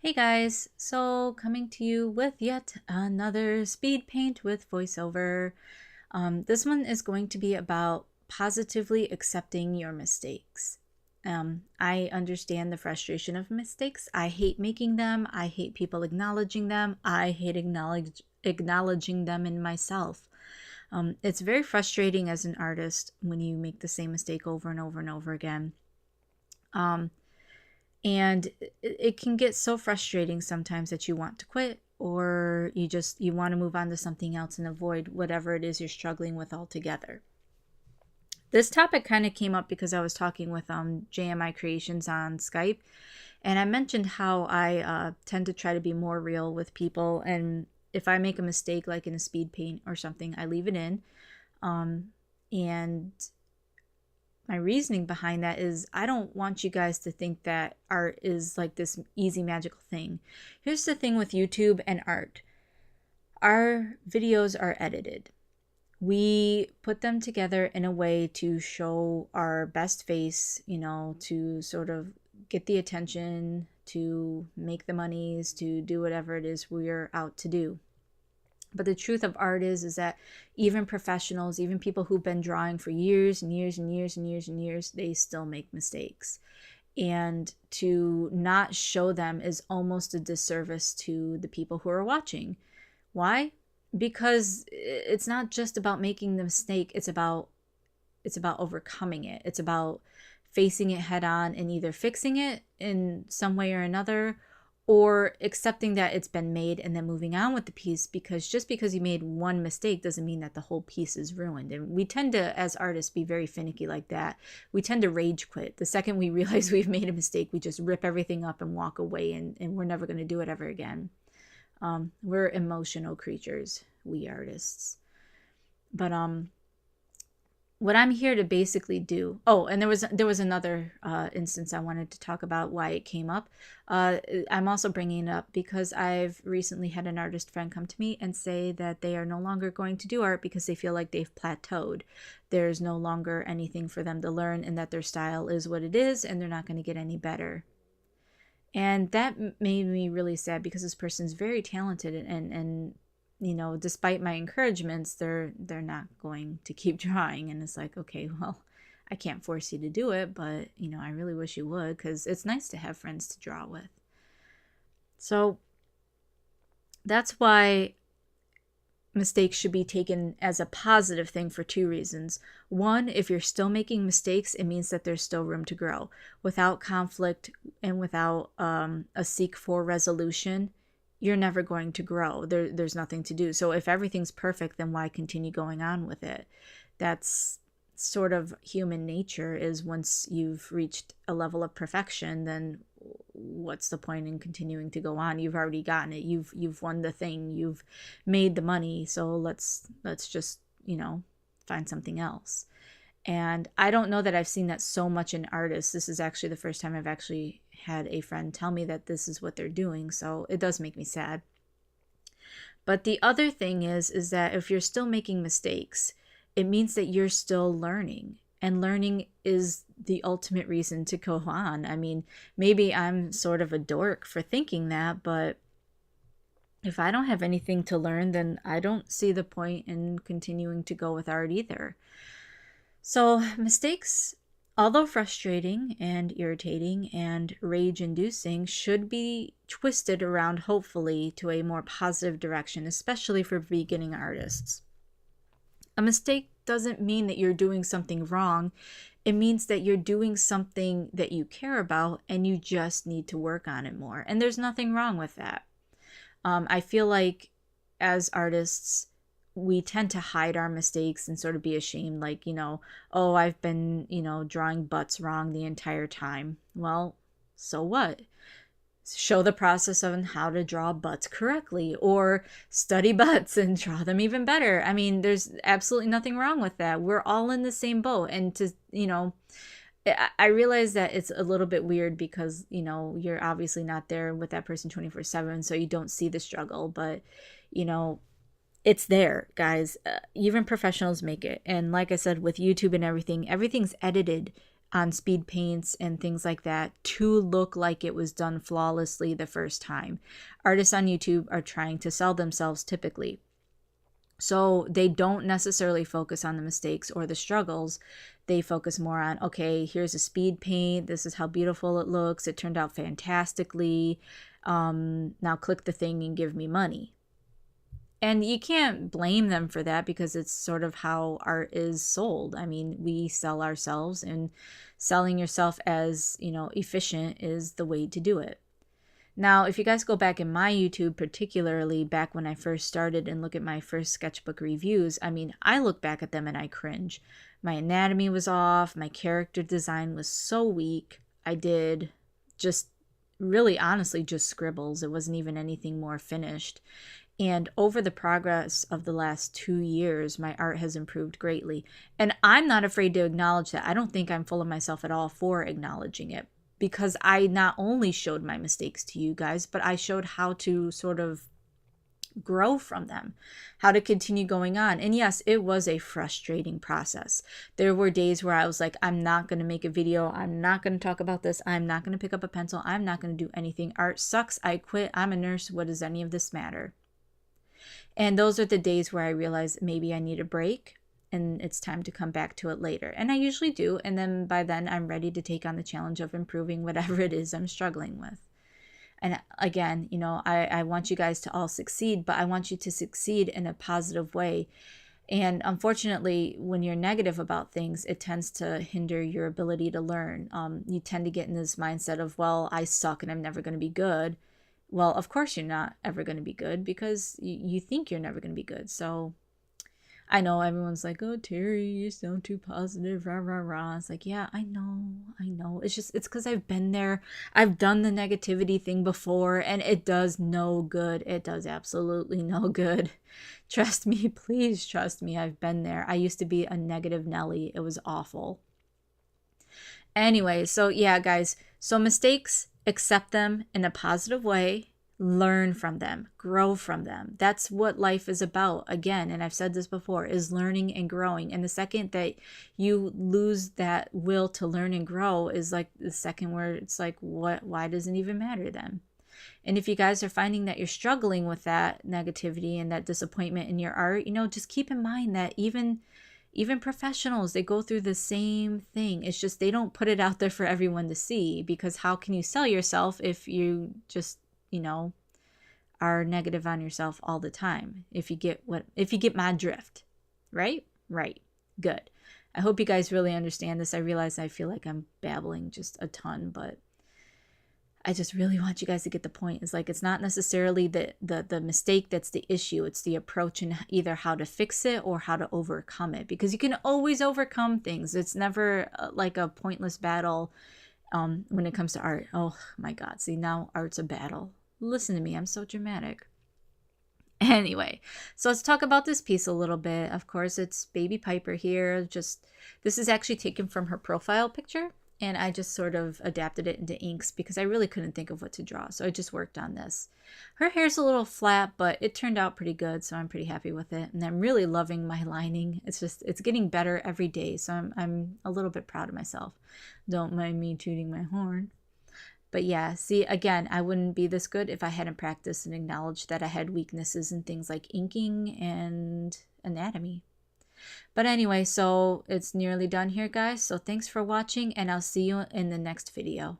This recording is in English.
Hey guys, so coming to you with yet another speed paint with voiceover. This one is going to be about positively accepting your mistakes. I understand the frustration of mistakes. I hate making them. I hate people acknowledging them. I hate acknowledging them in myself. It's very frustrating as an artist when you make the same mistake over and over and over again. And it can get so frustrating sometimes that you want to quit, or you want to move on to something else and avoid whatever it is you're struggling with altogether. This topic kind of came up because I was talking with JMI Creations on Skype, and I mentioned how I tend to try to be more real with people, and if I make a mistake like in a speed paint or something, I leave it in. And my reasoning behind that is I don't want you guys to think that art is like this easy magical thing. Here's the thing with YouTube and art. Our videos are edited. We put them together in a way to show our best face, to sort of get the attention, to make the monies, to do whatever it is we're out to do. But the truth of art is that even professionals, even people who've been drawing for years and years and years and years and years, they still make mistakes. And to not show them is almost a disservice to the people who are watching. Why? Because it's not just about making the mistake, it's about overcoming it. It's about facing it head on and either fixing it in some way or another, or accepting that it's been made and then moving on with the piece, because just because you made one mistake doesn't mean that the whole piece is ruined. And we tend to, as artists, be very finicky like that. We tend to rage quit. The second we realize we've made a mistake, we just rip everything up and walk away, and we're never going to do it ever again. We're emotional creatures, we artists. But what I'm here to basically do. Oh, and there was another instance I wanted to talk about why it came up. I'm also bringing it up because I've recently had an artist friend come to me and say that they are no longer going to do art because they feel like they've plateaued. There's no longer anything for them to learn, and that their style is what it is, and they're not going to get any better. And that made me really sad because this person's very talented, and despite my encouragements, they're not going to keep drawing. And it's like, okay, well, I can't force you to do it, but I really wish you would, because it's nice to have friends to draw with. So that's why mistakes should be taken as a positive thing for two reasons. One, if you're still making mistakes, it means that there's still room to grow. Without conflict and without a seek for resolution, you're never going to grow. There's nothing to do. So if everything's perfect, then why continue going on with it? That's sort of human nature, is once you've reached a level of perfection, then what's the point in continuing to go on? You've already gotten it. You've won the thing. You've made the money. So let's just, find something else. And I don't know that I've seen that so much in artists. This is actually the first time I've actually had a friend tell me that this is what they're doing. So it does make me sad. But the other thing is that if you're still making mistakes, it means that you're still learning. And learning is the ultimate reason to go on. I mean, maybe I'm sort of a dork for thinking that, but if I don't have anything to learn, then I don't see the point in continuing to go with art either. So mistakes, although frustrating and irritating and rage-inducing, should be twisted around, hopefully, to a more positive direction, especially for beginning artists. A mistake doesn't mean that you're doing something wrong. It means that you're doing something that you care about and you just need to work on it more. And there's nothing wrong with that. I feel like as artists, we tend to hide our mistakes and sort of be ashamed, like, oh, I've been, drawing butts wrong the entire time. Well, so what? Show the process on how to draw butts correctly, or study butts and draw them even better. I mean, there's absolutely nothing wrong with that. We're all in the same boat. And I realize that it's a little bit weird because, you're obviously not there with that person 24/7, so you don't see the struggle, but, it's there, guys. Even professionals make it. And like I said, with YouTube and everything, everything's edited. on speed paints and things like that to look like it was done flawlessly the first time. Artists on YouTube are trying to sell themselves typically. So they don't necessarily focus on the mistakes or the struggles. They focus more on, okay, here's a speed paint. This is how beautiful it looks. It turned out fantastically. Now click the thing and give me money. And you can't blame them for that because it's sort of how art is sold. I mean, we sell ourselves, and selling yourself as, efficient is the way to do it. Now, if you guys go back in my YouTube, particularly back when I first started, and look at my first sketchbook reviews, I mean, I look back at them and I cringe. My anatomy was off. My character design was so weak. I did just really honestly just scribbles. It wasn't even anything more finished. And over the progress of the last 2 years, my art has improved greatly. And I'm not afraid to acknowledge that. I don't think I'm full of myself at all for acknowledging it, because I not only showed my mistakes to you guys, but I showed how to sort of grow from them, how to continue going on. And yes, it was a frustrating process. There were days where I was like, I'm not going to make a video. I'm not going to talk about this. I'm not going to pick up a pencil. I'm not going to do anything. Art sucks. I quit. I'm a nurse. What does any of this matter? And those are the days where I realize maybe I need a break and it's time to come back to it later. And I usually do. And then by then I'm ready to take on the challenge of improving whatever it is I'm struggling with. And again, I want you guys to all succeed, but I want you to succeed in a positive way. And unfortunately, when you're negative about things, it tends to hinder your ability to learn. You tend to get in this mindset of, well, I suck and I'm never going to be good. Well, of course you're not ever going to be good because you think you're never going to be good. So I know everyone's like, oh, Terri, you sound too positive, rah, rah, rah. It's like, yeah, I know. It's because I've been there. I've done the negativity thing before, and it does no good. It does absolutely no good. Trust me, please trust me. I've been there. I used to be a negative Nelly. It was awful. Anyway, so yeah, guys. So mistakes, accept them in a positive way. Learn from them, grow from them. That's what life is about. Again, and I've said this before, is learning and growing. And the second that you lose that will to learn and grow is like the second where it's like, why does it even matter then? And if you guys are finding that you're struggling with that negativity and that disappointment in your art, just keep in mind that even professionals, they go through the same thing. It's just they don't put it out there for everyone to see, because how can you sell yourself if you just are negative on yourself all the time? If you get my drift, right? Good. I hope you guys really understand this. I realize I feel like I'm babbling just a ton, but I just really want you guys to get the point. It's like, it's not necessarily the mistake that's the issue. It's the approach and either how to fix it or how to overcome it, because you can always overcome things. It's never like a pointless battle when it comes to art. Oh my God. See, now art's a battle. Listen to me. I'm so dramatic. Anyway, so let's talk about this piece a little bit. Of course, it's Baby Piper here. This is actually taken from her profile picture, and I just sort of adapted it into inks because I really couldn't think of what to draw. So I just worked on this. Her hair's a little flat, but it turned out pretty good, so I'm pretty happy with it. And I'm really loving my lining. It's getting better every day, so I'm a little bit proud of myself. Don't mind me tooting my horn. But yeah, see, again, I wouldn't be this good if I hadn't practiced and acknowledged that I had weaknesses in things like inking and anatomy. But anyway, so it's nearly done here, guys. So thanks for watching, and I'll see you in the next video.